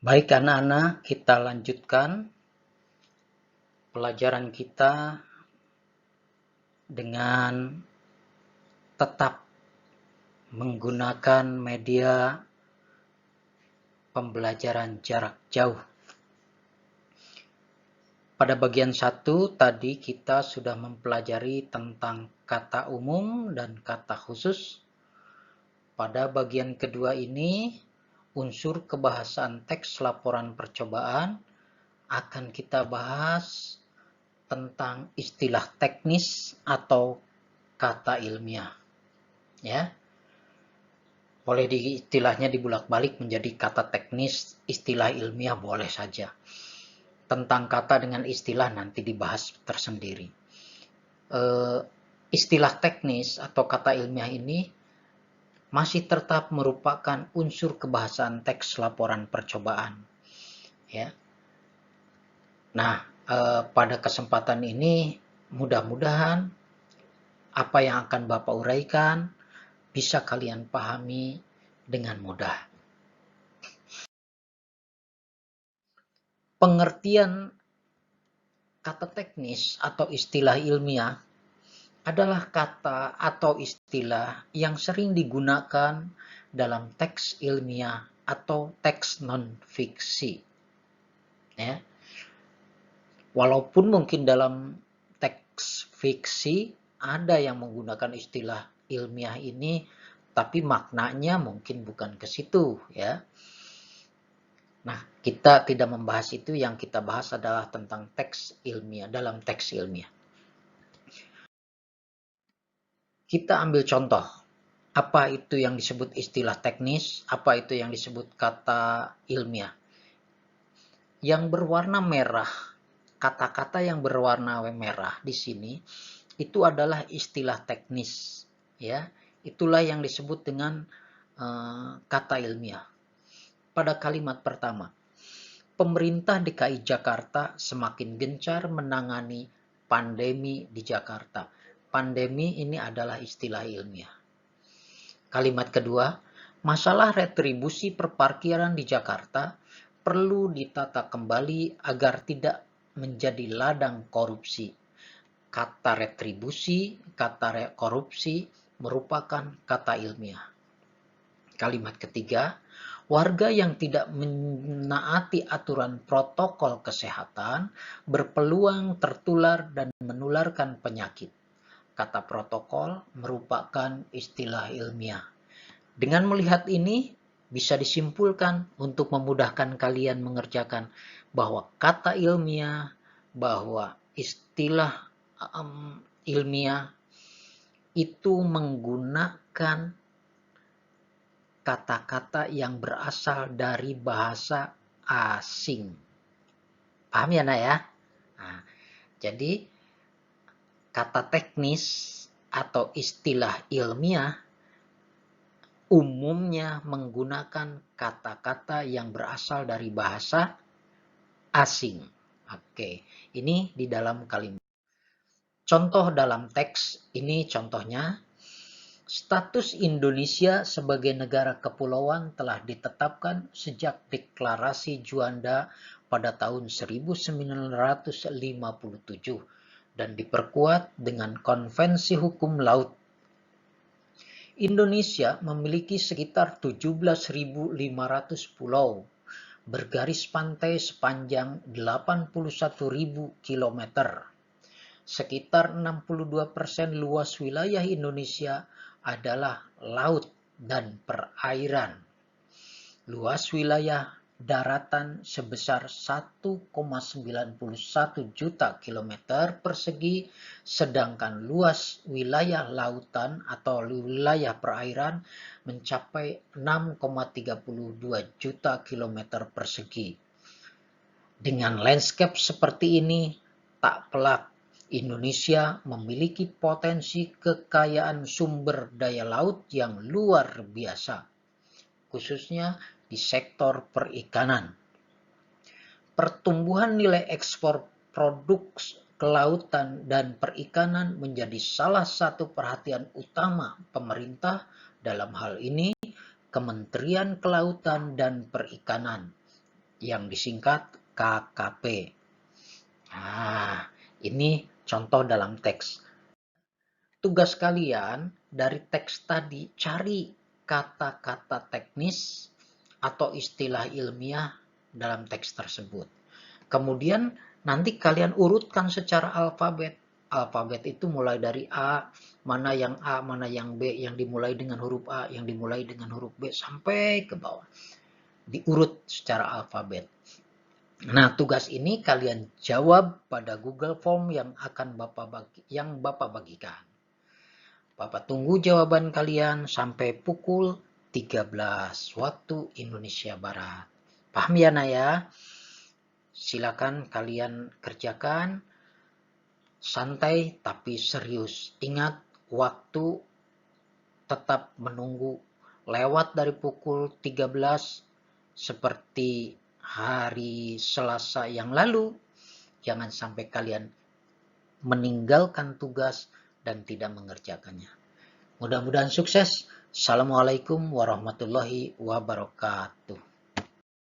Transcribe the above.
Baik anak-anak, kita lanjutkan pelajaran kita dengan tetap menggunakan media pembelajaran jarak jauh. Pada bagian 1 tadi kita sudah mempelajari tentang kata umum dan kata khusus. Pada bagian kedua ini, unsur kebahasaan teks laporan percobaan akan kita bahas tentang istilah teknis atau kata ilmiah. Ya. Boleh istilahnya dibulak-balik menjadi kata teknis, istilah ilmiah boleh saja. Tentang kata dengan istilah nanti dibahas tersendiri. Istilah teknis atau kata ilmiah ini masih tetap merupakan unsur kebahasaan teks laporan percobaan. Ya. Nah, pada kesempatan ini mudah-mudahan apa yang akan Bapak uraikan bisa kalian pahami dengan mudah. Pengertian kata teknis atau istilah ilmiah adalah kata atau istilah yang sering digunakan dalam teks ilmiah atau teks non-fiksi. Ya. Walaupun mungkin dalam teks fiksi ada yang menggunakan istilah ilmiah ini, tapi maknanya mungkin bukan ke situ, ya. Nah, kita tidak membahas itu, yang kita bahas adalah tentang teks ilmiah, dalam teks ilmiah. Kita ambil contoh, apa itu yang disebut istilah teknis, apa itu yang disebut kata ilmiah. Yang berwarna merah, kata-kata yang berwarna merah di sini, itu adalah istilah teknis. Ya, itulah yang disebut dengan kata ilmiah. Pada kalimat pertama, pemerintah DKI Jakarta semakin gencar menangani pandemi di Jakarta. Pandemi ini adalah istilah ilmiah. Kalimat kedua, masalah retribusi perparkiran di Jakarta perlu ditata kembali agar tidak menjadi ladang korupsi. Kata retribusi, kata korupsi merupakan kata ilmiah. Kalimat ketiga, warga yang tidak menaati aturan protokol kesehatan berpeluang tertular dan menularkan penyakit. Kata protokol merupakan istilah ilmiah. Dengan melihat ini, bisa disimpulkan untuk memudahkan kalian mengerjakan bahwa kata ilmiah, bahwa istilah ilmiah itu menggunakan kata-kata yang berasal dari bahasa asing. Paham ya, Nak ya? Nah, jadi kata teknis atau istilah ilmiah umumnya menggunakan kata-kata yang berasal dari bahasa asing. Oke, ini di dalam kalimat. Contoh dalam teks, ini contohnya. Status Indonesia sebagai negara kepulauan telah ditetapkan sejak Deklarasi Juanda pada tahun 1957 dan diperkuat dengan Konvensi Hukum Laut. Indonesia memiliki sekitar 17.500 pulau, bergaris pantai sepanjang 81.000 km. Sekitar 62% luas wilayah Indonesia adalah laut dan perairan. Luas wilayah daratan sebesar 1,91 juta kilometer persegi, sedangkan luas wilayah lautan atau wilayah perairan mencapai 6,32 juta kilometer persegi. Dengan landscape seperti ini, tak pelak Indonesia memiliki potensi kekayaan sumber daya laut yang luar biasa, khususnya di sektor perikanan. Pertumbuhan nilai ekspor produk kelautan dan perikanan menjadi salah satu perhatian utama pemerintah, dalam hal ini Kementerian Kelautan dan Perikanan. yang disingkat KKP. Nah, ini contoh dalam teks. Tugas kalian dari teks tadi, cari kata-kata teknis atau istilah ilmiah dalam teks tersebut. Kemudian nanti kalian urutkan secara alfabet. Alfabet itu mulai dari A, mana yang A, mana yang B, yang dimulai dengan huruf A, yang dimulai dengan huruf B, sampai ke bawah. Diurut secara alfabet. Nah, tugas ini kalian jawab pada Google Form yang Bapak bagikan. Bapak tunggu jawaban kalian sampai pukul 13 waktu Indonesia Barat. Paham ya, Naya? Silakan kalian kerjakan. Santai tapi serius. Ingat, waktu tetap menunggu. Lewat dari pukul 13 seperti hari Selasa yang lalu, jangan sampai kalian meninggalkan tugas dan tidak mengerjakannya. Mudah-mudahan sukses. Assalamualaikum warahmatullahi wabarakatuh.